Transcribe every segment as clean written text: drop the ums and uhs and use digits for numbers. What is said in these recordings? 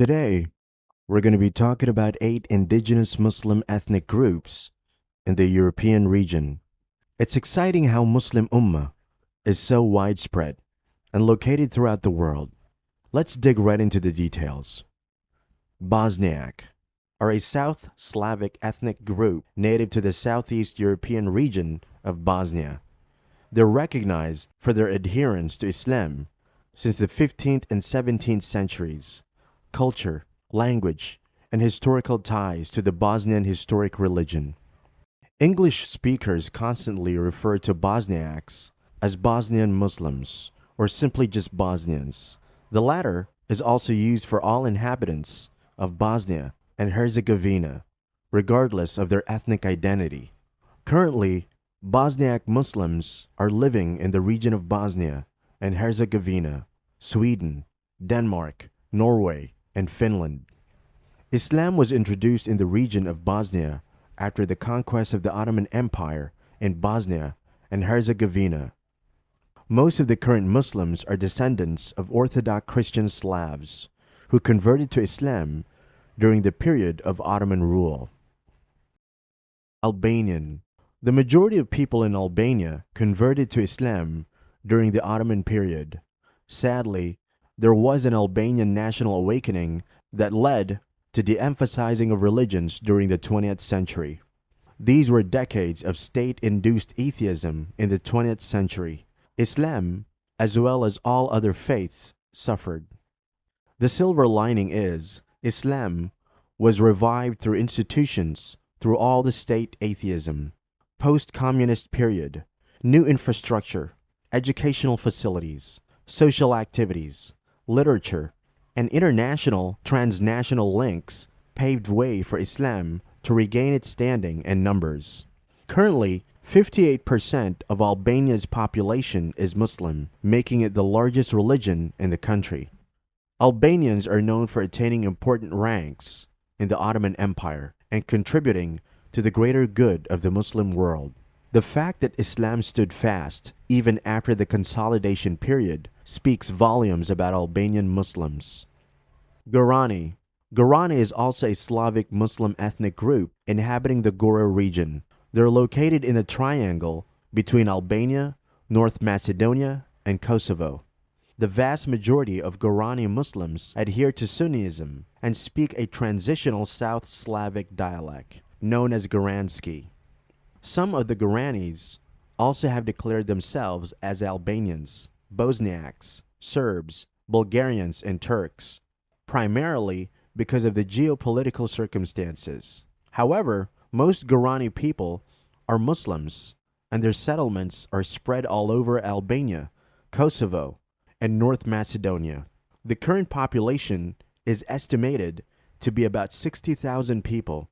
Today, we're going to be talking about 8 indigenous Muslim ethnic groups in the European region. It's exciting how Muslim Ummah is so widespread and located throughout the world. Let's dig right into the details. Bosniak are a South Slavic ethnic group native to the Southeast European region of Bosnia. They're recognized for their adherence to Islam since the 15th and 17th centuries. Culture, language, and historical ties to the Bosnian historic religion. English speakers constantly refer to Bosniaks as Bosnian Muslims or simply just Bosnians. The latter is also used for all inhabitants of Bosnia and Herzegovina, regardless of their ethnic identity. Currently, Bosniak Muslims are living in the region of Bosnia and Herzegovina, Sweden, Denmark, Norway, and Finland. Islam was introduced in the region of Bosnia after the conquest of the Ottoman Empire in Bosnia and Herzegovina. Most of the current Muslims are descendants of Orthodox Christian Slavs who converted to Islam during the period of Ottoman rule. Albanian. The majority of people in Albania converted to Islam during the Ottoman period. Sadly, there was an Albanian national awakening that led to the emphasizing of religions during the 20th century. These were decades of state-induced atheism in the 20th century. Islam, as well as all other faiths, suffered. The silver lining is, Islam was revived through institutions through all the state atheism. Post-communist period, new infrastructure, educational facilities, social activities, literature, and international transnational links paved way for Islam to regain its standing and numbers. Currently, 58% of Albania's population is Muslim, making it the largest religion in the country. Albanians are known for attaining important ranks in the Ottoman Empire and contributing to the greater good of the Muslim world. The fact that Islam stood fast even after the consolidation period speaks volumes about Albanian Muslims. Garani. Garani is also a Slavic Muslim ethnic group inhabiting the Gora region. They're located in the triangle between Albania, North Macedonia, and Kosovo. The vast majority of Garani Muslims adhere to Sunnism and speak a transitional South Slavic dialect known as Garanski. Some of the Garanis also have declared themselves as Albanians, Bosniaks, Serbs, Bulgarians, and Turks, primarily because of the geopolitical circumstances. However, most Garani people are Muslims, and their settlements are spread all over Albania, Kosovo, and North Macedonia. The current population is estimated to be about 60,000 people,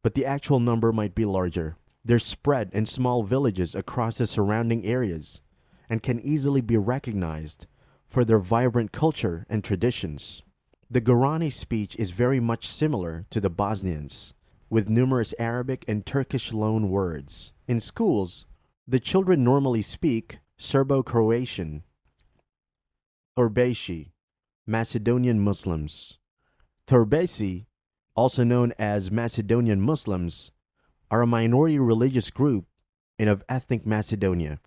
but the actual number might be larger. They're spread in small villages across the surrounding areas and can easily be recognized for their vibrant culture and traditions. The Garani speech is very much similar to the Bosnians, with numerous Arabic and Turkish loan words. In schools, the children normally speak Serbo-Croatian, Torbeshi, Macedonian Muslims. Torbesi, also known as Macedonian Muslims, are a minority religious group of ethnic Macedonia.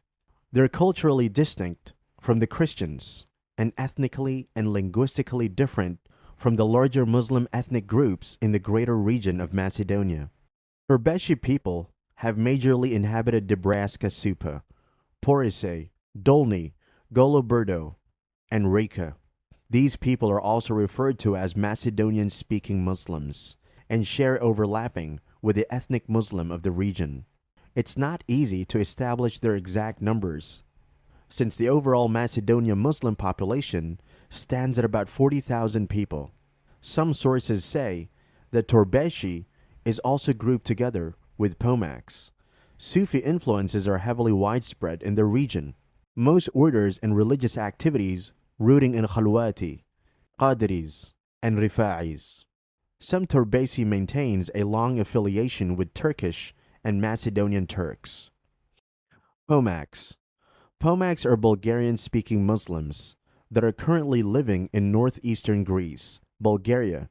They're culturally distinct from the Christians and ethnically and linguistically different from the larger Muslim ethnic groups in the greater region of Macedonia. Torbeshi people have majorly inhabited Nebraska Supa, Porise, Dolny, Goloberdo, and Reka. These people are also referred to as Macedonian-speaking Muslims and share overlapping with the ethnic Muslim of the region. It's not easy to establish their exact numbers, since the overall Macedonian Muslim population stands at about 40,000 people. Some sources say that Torbeshi is also grouped together with Pomax. Sufi influences are heavily widespread in the region. Most orders and religious activities rooting in Khalwati, Qadiris, and Rifa'is. Some Torbesi maintains a long affiliation with Turkish and Macedonian Turks. Pomax. Pomax are Bulgarian-speaking Muslims that are currently living in northeastern Greece Bulgaria,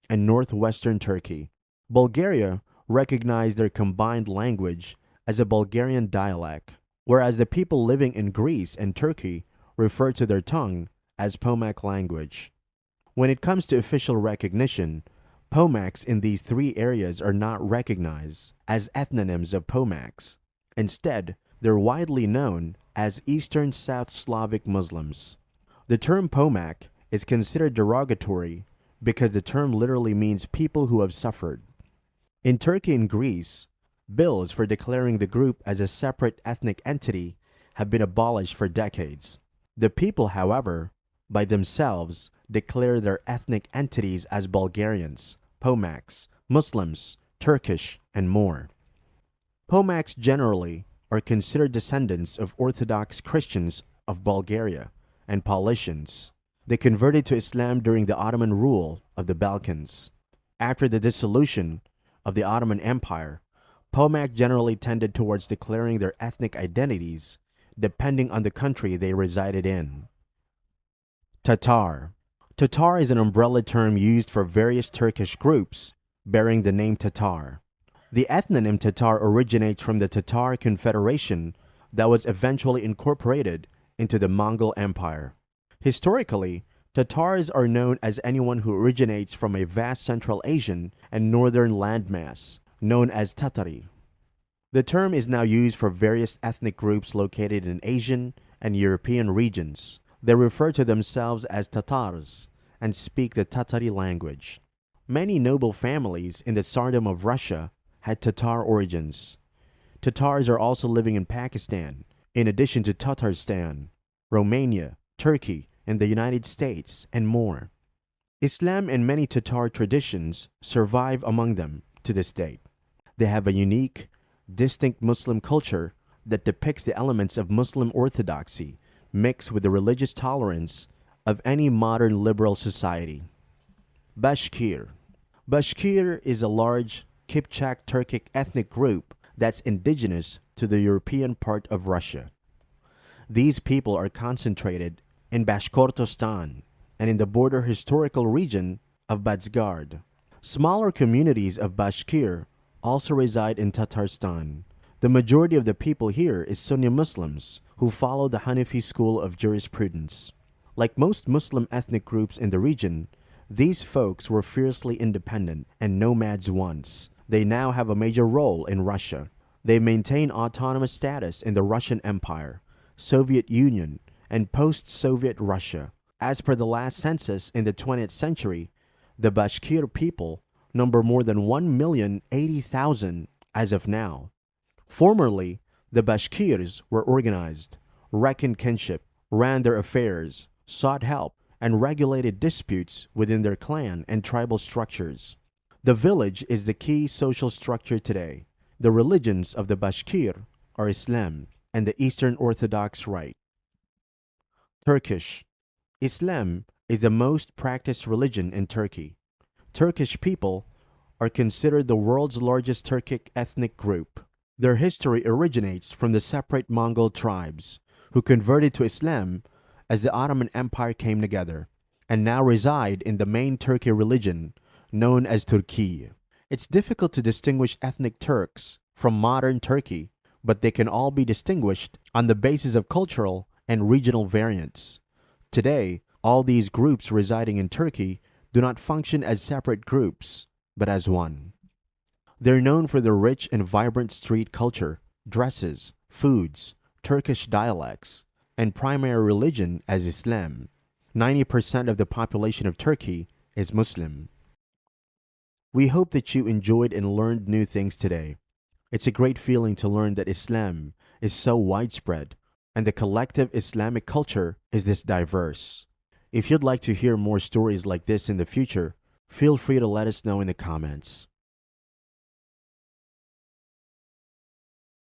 and northwestern Turkey. Bulgaria recognized their combined language as a Bulgarian dialect, whereas the people living in Greece and Turkey refer to their tongue as Pomax language. When it comes to official recognition, Pomax in these three areas are not recognized as ethnonyms of Pomax. Instead, they're widely known as Eastern South Slavic Muslims. The term Pomac is considered derogatory because the term literally means people who have suffered. In Turkey and Greece, bills for declaring the group as a separate ethnic entity have been abolished for decades. The people, however, by themselves declare their ethnic entities as Bulgarians, Pomax, Muslims, Turkish, and more. Pomax generally are considered descendants of Orthodox Christians of Bulgaria and Paulicians. They converted to Islam during the Ottoman rule of the Balkans. After the dissolution of the Ottoman Empire, Pomac generally tended towards declaring their ethnic identities depending on the country they resided in. Tatar. Tatar is an umbrella term used for various Turkish groups bearing the name Tatar. The ethnonym Tatar originates from the Tatar Confederation that was eventually incorporated into the Mongol Empire. Historically, Tatars are known as anyone who originates from a vast Central Asian and northern landmass, known as Tatari. The term is now used for various ethnic groups located in Asian and European regions. They refer to themselves as Tatars and speak the Tatari language. Many noble families in the Tsardom of Russia had Tatar origins. Tatars are also living in Pakistan, in addition to Tatarstan, Romania, Turkey, and the United States, and more. Islam and many Tatar traditions survive among them to this date. They have a unique, distinct Muslim culture that depicts the elements of Muslim orthodoxy mixed with the religious tolerance of any modern liberal society. Bashkir. Bashkir is a large Kipchak Turkic ethnic group that's indigenous to the European part of Russia. These people are concentrated in Bashkortostan and in the border historical region of Bashgard. Smaller communities of Bashkir also reside in Tatarstan. The majority of the people here is Sunni Muslims who follow the Hanafi school of jurisprudence. Like most Muslim ethnic groups in the region, these folks were fiercely independent and nomads once. They now have a major role in Russia. They maintain autonomous status in the Russian Empire, Soviet Union, and post-Soviet Russia. As per the last census in the 20th century, the Bashkir people number more than 1,080,000 as of now. Formerly, the Bashkirs were organized, reckoned kinship, ran their affairs, sought help, and regulated disputes within their clan and tribal structures. The village is the key social structure today. The religions of the Bashkir are Islam and the Eastern Orthodox Rite. Turkish. Islam is the most practiced religion in Turkey. Turkish people are considered the world's largest Turkic ethnic group. Their history originates from the separate Mongol tribes who converted to Islam as the Ottoman Empire came together and now reside in the main Turkey religion known as Turkey. It's difficult to distinguish ethnic Turks from modern Turkey, but they can all be distinguished on the basis of cultural and regional variants. Today, all these groups residing in Turkey do not function as separate groups, but as one. They're known for their rich and vibrant street culture, dresses, foods, Turkish dialects, and primary religion as Islam. 90% of the population of Turkey is Muslim. We hope that you enjoyed and learned new things today. It's a great feeling to learn that Islam is so widespread and the collective Islamic culture is this diverse. If you'd like to hear more stories like this in the future, feel free to let us know in the comments.